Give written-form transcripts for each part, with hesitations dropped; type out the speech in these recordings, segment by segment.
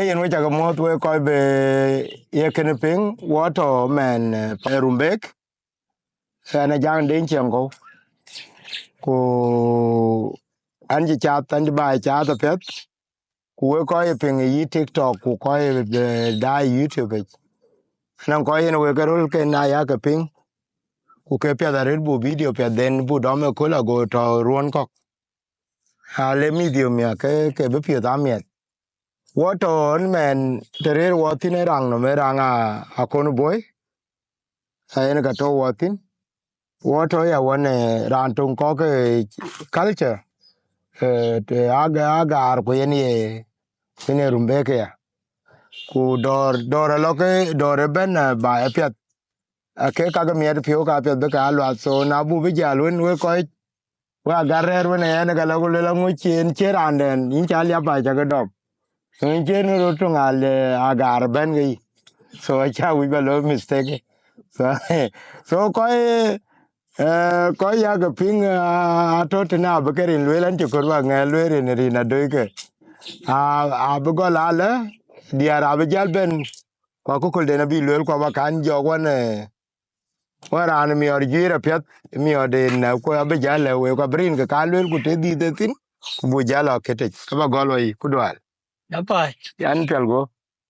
yen we chaka moth we koi be ye kene ping water man Rumbek ana jang den chengo ko anji chat anji ba chat pet ku we koi ping yi TikTok ku koi da YouTube nan koi yen we garul ke na ya ke ping ku ke pya da red bu video pya den bu do me ko la go to ruon ko ha le medium ya ke be pya da met water man terer watine rang no me ranga akon boy en ka to watin water ya one rantung ko ke culture te aga ko yen ye ene Rumbek ya ku dor lo ke dor ben ba e pet ke ka ga mier pio ka pet be ka lo so na bu bi jalwen we ko wa garer we ne ga lo le ngo chen cheranden in cha ya ba ja ga dok in chen ro to ngale agar ben gi so cha wi ba lo mistake so so ko ya ga ping to na ba ke rin le lan ti ko wa ngal le rin rin na do ke a bu go la le dia ra ba jal ben ko de na bi le ko ba kan jo wa ne wa ran mi or ji ra pet mi o de na ko ba jal le we ko brin ka kan le ku te di de tin ku bu jalo ke te ka ba go lo yi ku dwal Apa? yan pel go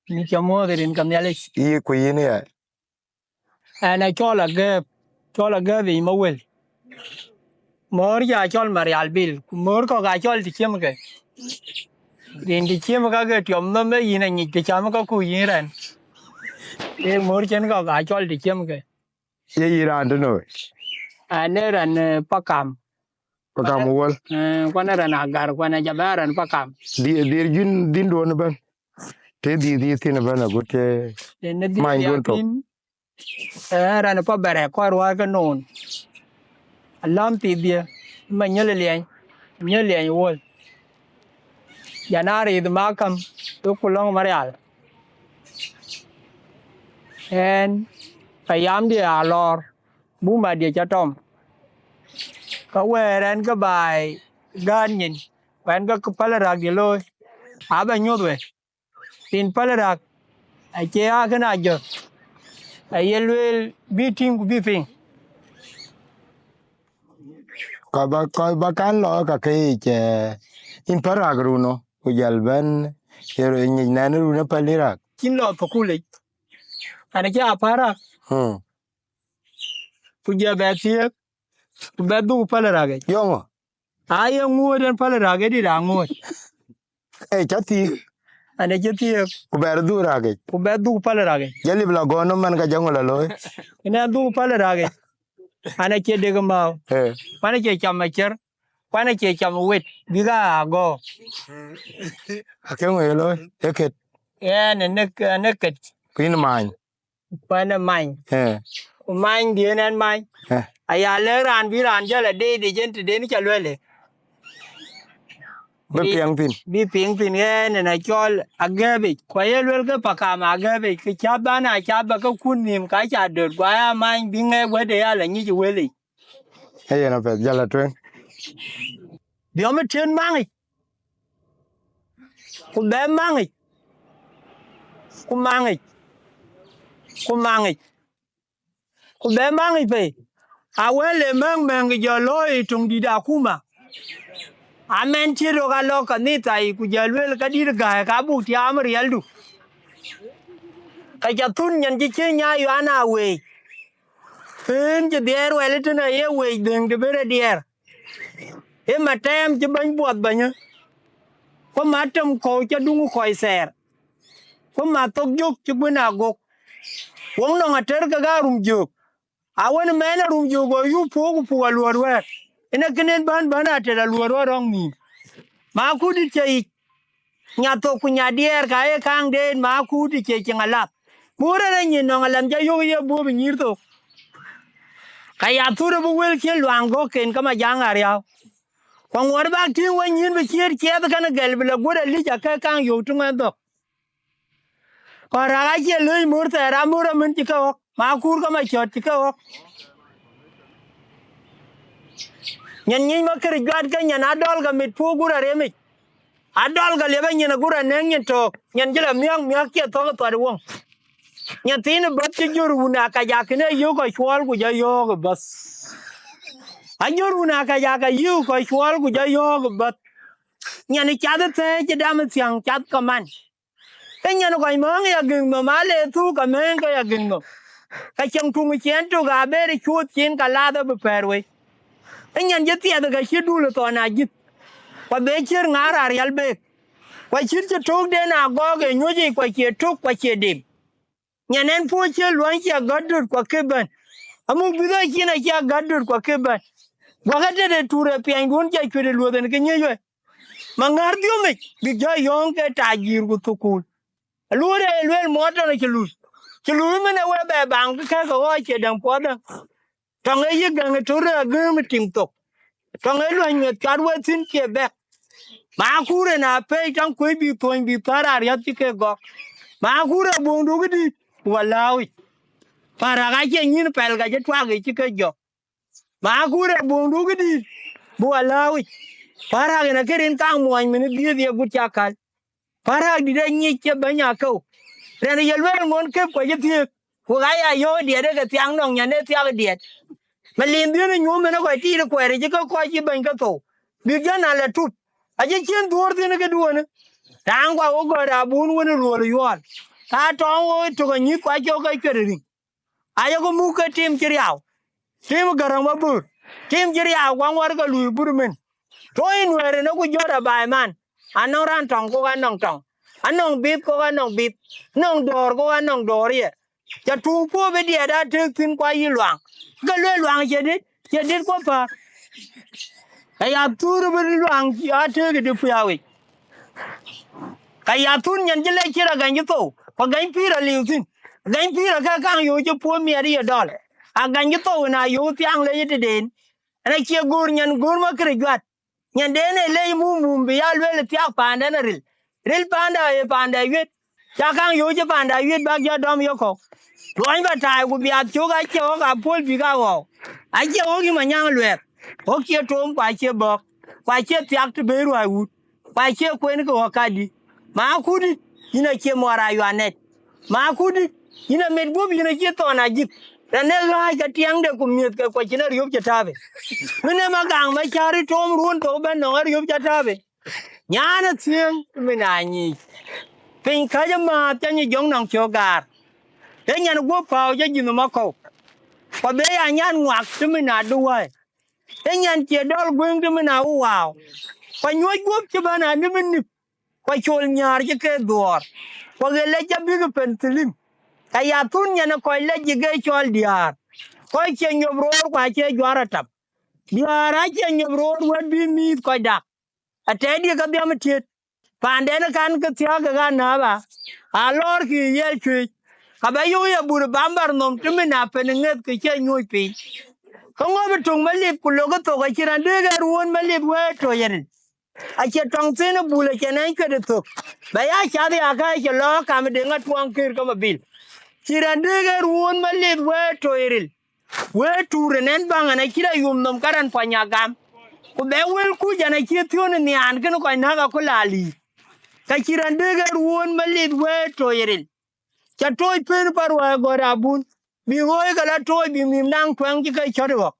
Ni kamu dari income nyale. yi ku yi ne ya Ana chola ge vi mawel. Mor ya chol Marialbil. Mor ko ga chol ti chem ke. Rin ti chem ka ge tiom no me yin ni ti cham ka ku yin ran. E mor chen ko ga chol ti chem ke. ye yi ran no Ane ran pakam. ko ka mu wol Kwana ran agar kwana jabaran pakam. di jun din do ne ban te di tin ban go te Ne di mai don to yakin. Ran pa bare ko ro ga non. Alam ti dia. Ma nyele lian. Nyele lian wol. Janari the Malcolm to Kulong Marial. And Payam de Alor, Buma de Chatom. Kawer and Gabai, Ganyan, when go Palarag de Loy, Abba Nudwe. In Palarag, I can ajo. I will beating beefing. ka ba kan lo ka ke in paragruno ku jal ben ero ni nanu na palira Chinlo Pokuli. And a ja para, Puja Batia, Badu Palarag. yongo I am more than Palarag, did I more. chati And a jetia, ku ber dura ge Badu Palarag. jali bla gono man ka jangola loy In a do Palarag. And a kid dig 'em out. Quan che chăm mà chэр, quan che chăm wet, biga go. akengo loy eket En nek kuin man quan mine. Mine dien en mine. Aya le ran bi ran ja la de jen te den cha le. be piang tin Bi ping pin en na chol agabe. Kwa ye le ke pakama agabe ke cha ba na cha ba ka kun nim ka cha de kwa ya mine bi nge we de ya la ni ji wele. na pe jala twen Bi o me ten mangi. Ku be mangi. Ku mangi. Ku mangi. Ku be mangi pe. Awele meng jo loy tung di da kuma. Amen chiro ga lo kanita I ku jalwel ka dir ga ka bu ti am rialdu. Ka jatun nyan ji nya yo ana we. Pen je der wele tuna ye we deng de bere der. E matem je ban buat banya. Ko matem ko cha dungu ko ser. Ko matok juk ju buna gok. Wong no ngater ka garum juk. Awen mena rum juk go yu po ku pu alwar wer. Ina kenen ban atela alwar rong ni. Ma ku di chai nya to ku nya dier ka e kang den ma ku di che ngalat mure na nyin no ngalam ja yo ye bo bi nyir to ka ya ture bu wel che lwang go ken kama jang arya ko ngor ba tin wa nyin bi che che da kana gel bi la gure li ja ka kang yo tu ngado ko ra ga che le mur ta ra mur min ti ka ma kur ka ma chot ti ka nyen nyin ma kri gad ka nya na dol ga mit pu gura re mi adol ga leba nyina gura neng nyin tok nyen jila miak ke to to won nyen tin bat ke jur una ka ja kne yo ko chwal ku ja yo bas a jur una ka ja ka yu ko chwal ku ja yo bas nyen cha de te dam siang chat kaman cái nhân gọi món ya gừng mà má lê thu cả mấy cái ya gừng mà cái chân trung chén tu gà bê đi chuột chén cả la đó bị phèn rồi cái nhân nhất tiệt cái chiếc đu là toàn là giết qua bê chiếc ngã ra real bê qua chiếc chiếc trúc đen à có cái nhúa gì qua chiếc trúc qua chiếc đêm nhà nên phu chiếc luang chiếc gật đứt qua cái bên amu bây giờ chiếc này chiếc gật đứt qua cái bên qua cái đây tu rồi piang đun chiếc chuyện lúa đến cái như vậy mà ngar tiêu mình bị cho yong cái tài gì của tu cool lúa đây lúa mót rồi cái lúa mình là bè bằng cái gọi chiếc đằng quá đó trong ấy gần cái chỗ đó gương mình tìm tục trong ấy luôn người cắt quay xin kia bè mà cú này na pe trong quấy bị thôi bị phá ra riết chứ cái gọc mà cú này buông đủ cái đi walao phá ra cái chuyện như pel cái chết qua cái chứ cái gọc mà cú này buông đủ cái đi walao phá ra cái này cái đến cang muai mình đi đi bút cha khal phá ra đi đây nhích cái bên nhà câu rồi này giờ luôn muốn kép cái gì của cái ai vô địa đấy cái tiếng nòng nhà đấy tiếng cái địa mà liền đi nó nhôm nó gọi ti nó quẹt chứ có coi chứ bên cái tổ việc đó là tụt aje chen duor tine ke duone tangwa o gora bun woni ruolo yuol ta tongo to ga nyi kwa jo ga kwereri ayo go mu ke tim kiriaw tim garang mabur tim kiriaw kwa war ga lu burmen to in were no go jora bai man anong ran tong ko ga nong tong anong bit ko ga nong bit nong dor ko ga nong dor ye ja tu po be dia da te tin kwa yi luang ga le luang je dit ko pa kaya tur be luang ya te ke de puyawe kaya tun nyan jele kira ganji to ko gan pira liutin gan pira ka kan yo je po mi ari dol a ganji to na yo tiang le yete den ana ke gur nyan gur ma kre gat nyan den le mu bi ya le tiak panda na ril panda e panda yet ta kan yo je panda yet ba ya dom yo ko loin ba tai ku bi a chu ga che o ga pol bi ga wo a che o gi ma nyang le o ke tom kwa che bo kwa che tiak te be ru ai u kwa che kwen ko ka di ma kudi ina ke mora yuanet ma kudi ina medbub ina ke to na jik rane ga ga tiang de kumiet ke ko china riop chatabe mine magang ma chari tom ruon to ben no riop chatabe nyana tieng mina ni pin ka ma ta ni jong nong chogar te nyan go pao je jinu mako ko be ya nyan ngwak tu mina duwai te nyan che dol gweng tu mina wow ko nyoy gop che bana ni min kwa chol nyar je ke dor ko gele ja big pentilin kaya tun nyana ko le jige chol diar ko che nyobro kwa che jwara tap diara che nyobro wad bi mi ko dak atedi ka biam tit pande na kan ka tya ga na ba a lor ki ye chwi ka ba yu ya bur bambar nom tumina penenget ke che nyoy pi ko ngobe tung malip ku logo to ga chiran de ga ruon malip we to yerin ache tong tene bule chenen ke de tok ba ya cha de aka che lo kam de ngat wang kir ko mabil chirande ge ruon malit we to iril we ture nen banga na kira yum nom karan panya gam ku be wel ku jana chi tion ni an ken ko na ga ko lali ka chirande ge ruon malit we to iril cha toy pen par wa go rabun bi hoy kala toy bi mim nang twang ji kai chodwo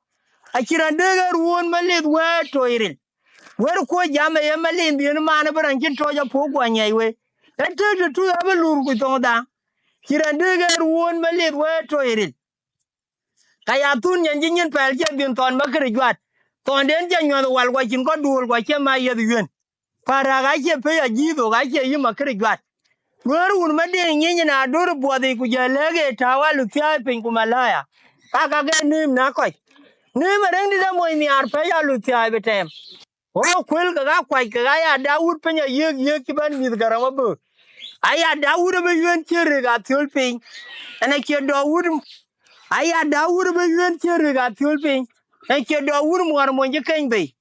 a chirande ge ruon malit we to iril wer ko jama ye malin bi no man bran kin to ja po kwa nyai we ete tu ya belur ku to da kirande ga ruon malit we to iril kaya tun nyen nyen pel je bin ton makri jwat ton den je nyon wal kwa kin ko dur kwa che ma ye yuen para ga che pe ya ji do ga che yi makri jwat wer un ma de nyen na dur bo de ku je lege tawalu tia pin ku malaya ka ga nim na ko nim reng di da mo ni ar pe ya lu tia betem o kwel ga kwai ga ya Daud penya ye ki ban mi garama bu aya Daud be yuen kire ga tulpin ana ke Daud aya Daud be yuen kire ga tulpin ana ke Daud mo ar mo je kan be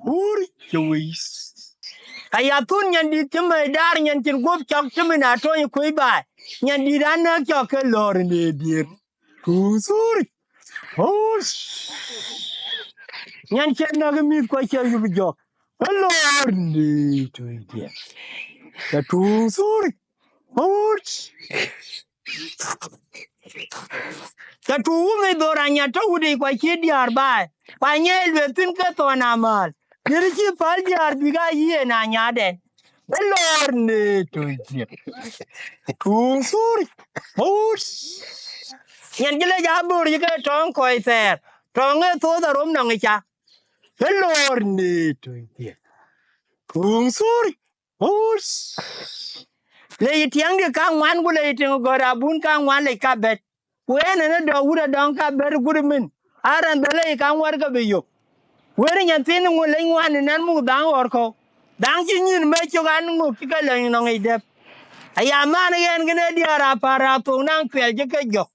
ur chwis aya tun nyan di timbe dar nyan tin gop chak timina to ko ba nyan di dan na chak lor ne dir kusur hos nyan chen na mi ko che yu jok Lord ni to dia. The true sorry. Ouch. The true me doranya to udi kwa chidi arba. Kwa nye wetin ka to na mal. Diri chi pal jar biga ye na nyade. Lord ni to dia. True sorry. Ouch. Nyan gile ja bur yike tong koi ter. Tong e to da rom nang cha. Lord ni to dia. True sorry. Ouch. Le tiang de kang wan ku le ting gora bun kang wan le ka bet we ne do wura don ka bet ku min aran de le kang war ka be yo we nya tin mu le wan nan mu dang or ko dang chi nyin me chu gan mu ki ka le no ngi de aya man yen gne di ara para to nang pel je ke jo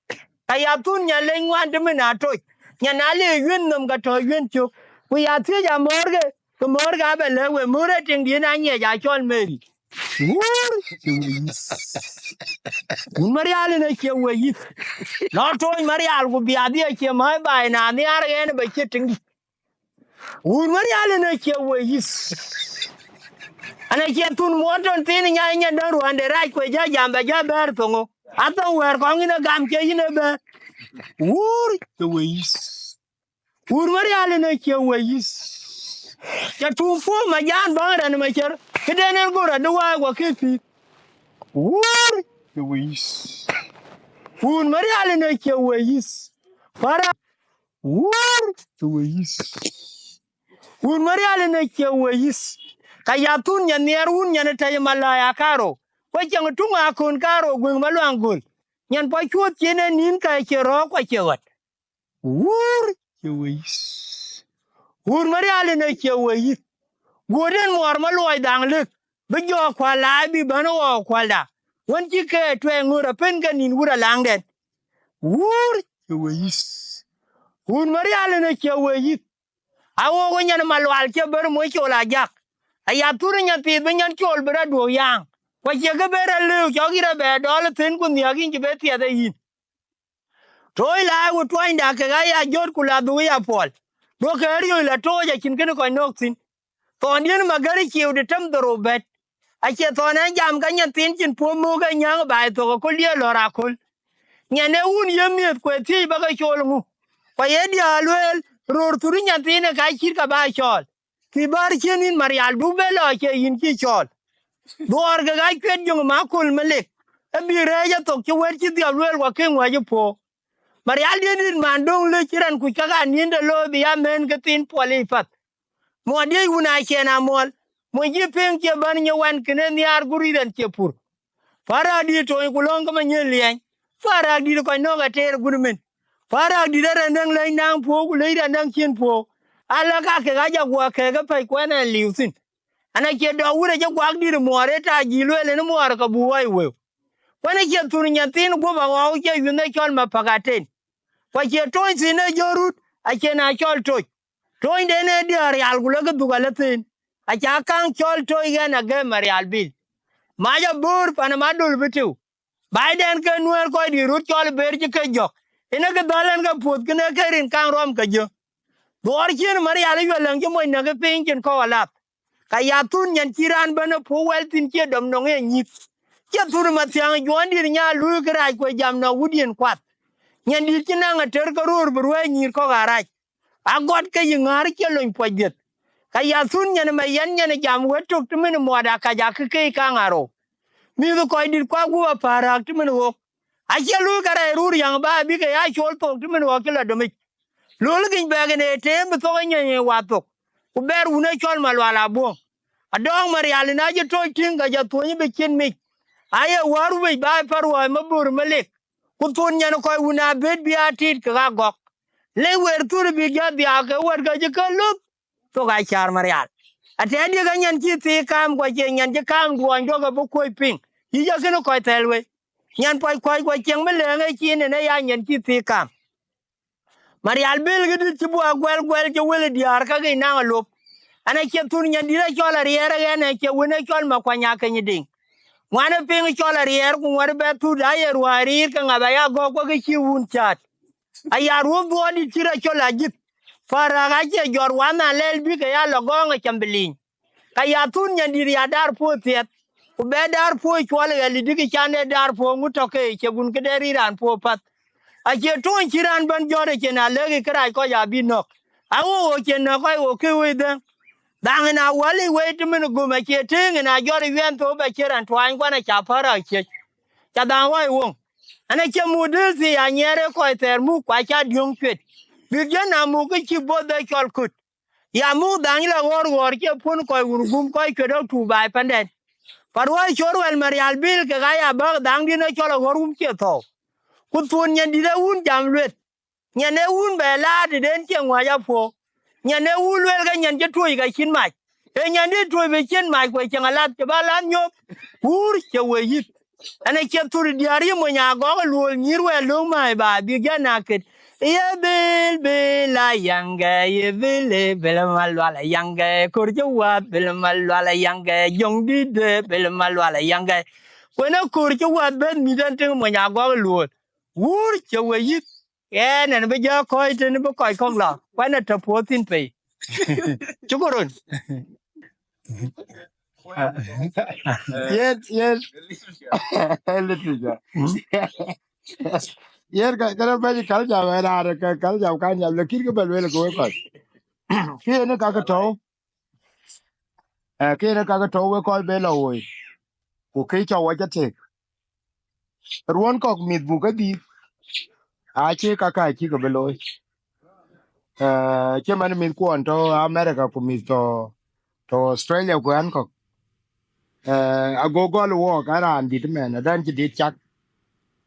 aya tun nya le wan de min ato nya na le yun num ka to yun chu ku ya ti ja morge ko morga be le we mu re ting di na nya ja chol meri un marial ne ke we not only Marial would be idea here my by now the other end by kitting. Would Marial and I care where is and I can't tune water thin yan don't want the right way jam by Jabertongo. I thought we're going in a gam in a bed. Wood the ways. Would Marial and I care where is the two for my young bar and my chair. He didn't go to the way what keep Wood the ways. Would Marial and I care where is. War the ways. Un Marial ne ke ways. Kayatun ya nerun ya ne tay malaya karo. Kwa chang tunga kon karo gung malwangul. Nyan pa chuot chene nin ka ke ro kwa chewat. War the ways. Un Marial ne ke ways. Goden mor maloi dang lik. Bi jo kwa lai bi bano kwa da. Wan chi ke twe ngura pen ka nin wura lang den. War the ways. Un Marial ne ke ways. Awo go nyan malwal ke ber mo chola jak aya tur nya pi be nyan chol bera do yang kwa che ke bera lu cho gira be dol tin kun ya gin be tie de yin toy la wo toy nda ke ga ya jor kula du ya pol do ke ri la to ja kin ken ko nok tin to ndien magari ki u de tam do bet a che to na jam ga nyan tin chin po mo ga nyang ba to ko lie lora kul nyane un yemiet ko ti ba ga chol mu kwa ye dia lwel ror turi nyantine ka chir ka ba chol ki bar chenin marial du belo che yin ki chol dor ga kwet jung ma kul melek e bi reja to ki wer ki dia lwel wa ken wa po marial din man dong le chiran ku ka ga ninde lo bi ya men ga tin poli pat mo de una chena mol mo ji pen ke ban nye wan kene ni ar guri den che pur para di to ku long ma nye lien para di ko no ga ter gurmen para di da nang le nang po ku le da nang chen po ala ka ke ga ja gwa ke ga pe ko na liusin ana ke do wure ja gwa di mo re ta ji le ne mo ar ka bu wai we ko na ke tur nya tin go ba wa ke yu ne chol ma pagaten ko ke to sin ne jorut a ke na chol to inde ne di ar al gu le ga du ga le tin a ka kan chol to ga na ge Marialbil Maja bur pana madul bitu. Biden ke nuer ko di rut chol ber ji ke jok. Ina ke dalen ka put ke ne ke rin kang rom ke jo. Dor chen Marial yo lang ke moy na ke pin chen ko alat. Ka ya tun nyan tiran bana pu wel tin ke dom no nge nyit. Ke tun ma tiang jo ndir nya lu ke ra ko jam na wudien kwat. Nyan dir chen na ter ko rur bru nyir ko garaj. A god ke yingar ke loin pojet. Ka ya tun nyan ma yan nyan jam wetuk tumen mo da ka ja ke kangaro. Mi do koy dir kwa gua parak ti men wo a che lu kare rur yang ba bi ke ya chol to ti men wo ke la do mi lu gin ba ne te mi to nye wa to ku ber una chol mal wala bo a dong Marial na je to tin ga ja to ni be kin mi aye waru be ba par wa ma bur malik ku tun nyan koy una bet bi atit ka gok le wer tur bi ga dia ke wer ga je ka lu to ga char Marial ate dia ga nyan ki ti kam ko je nyan je kam duan do ga bu koy ping yi ja keno koy telwe nyan poi ko cheng me le nge chi ne ya nyan ki ti kam Marialbil gi ti bu gwel je wele diar ka ge na lop ana ke tun nyan dira chola riere ge ne ke wona chol ma kwanya ke nyiding wana ping chola riere ku war be tu da ye ruari ka ngaba ya go ko ge chi un chat aya ru do di tira chola jit para ga je jor wana lel bi ke ya lo go nge chambilin Kaya tun nyandiri ya dar po tiet. Ku be dar po chwale ya lidiki chane dar po ngutoke che gun kederi ran po pat. A che ton chiran ban jore che na legi krai ko ya binok. Awo che na ko o ke we den. Dang na wali we to men go ma che ting na jore yen to be chiran twan kwa na cha para che. Cha dan wa won. Ana che mudisi ya nyere ko ter mu kwa cha diong chwet. Bi na mu ke chi bodhe chol kut. Ya mu dang la wor ke pun ko urgum ko ke do tu bai panden. Parwa chor wel Marialbil ke ga ya ba dang di no cholo worum ke to. Ku tun nyen di da un jam lwet. Nyen e un be la de den che ngwa ya po. Nyen e un wel ga nyen je tu ga chin mai. E nyen di tu be chin mai ko che ngalat ke ba lan nyop. Ur che we yit. Ana ke tur diari mo nya go lu nyirwe lu mai ba bi ga na ket. Ye bil la yanga ye bil mal wala yanga kurjo wa bil mal wala yanga jong di de bil mal wala yanga kwena kurjo wa ben mi dan ting mo nya go lu wur che we yit ye na be ja ko te ne be ko ko la kwena to po tin pe chukurun Yes, yes. Literature. Yer ka ba ji kal ja wa ra ka kal ja ka nya le kir ke bel wel ko ko. Ki ne ka to ki ne ka to we ko be lo wo. Ku ke cho wa ja te. Ruon ko mit bu ka di. A che ka chi ko be lo. Che man mit ko to America ku mit to Australia ku an ko. A go go lo wo ka ran di men dan ji di chak.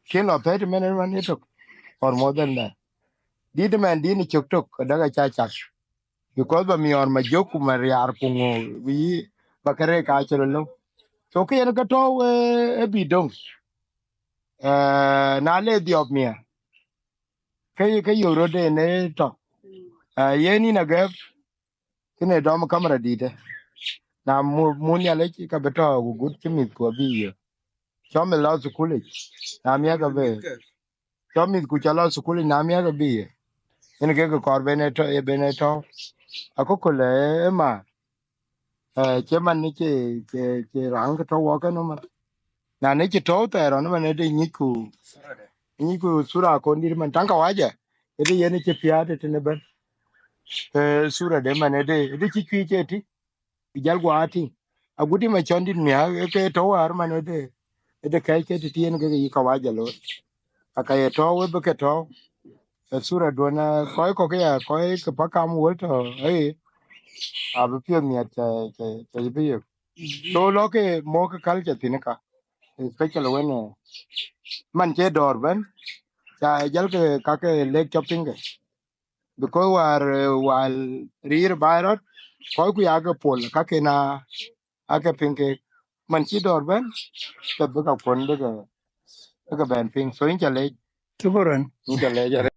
Kin lo pe men man ni to or more than that. Di men di ni chuk tok da ga cha chak. Because ba mi or ma joku ma riar kungo wi bakare ka chero lo so ke en ka to e bi dong na le diop mia ke yoro de ne to ye ni na ga kine dom kamera di de na mu nya le ka beto gu gut mi ko bi yo so me la su kule na mi ga be so mi ku cha la su kule na mi ga bi en ke ko kor be ne to e be ne to akoko le ma che man ni che rang ka to wa ka no ma na ne che to pero no ne de niku sura ko ndir man tanka waja ede yene che piade te ne ben sura de man ede chi chi che ti jal go ati aguti ma chondi mi ha ke to war man ede kai ke ti yen ge yi ka waja lo aka ye to we be ke to sura do na ko ke ya ko ke pa kam wo to abu pio mi che be yo to lo ke mo ke kal che ti ne ka special when man che dor ben cha jal ke ka ke leg chopping ke because war rir bairot ko ku yaga pol ka ke na aka pinke man chi dor ben ka bu ka pon de ga ben ping so in chale chukurun in chale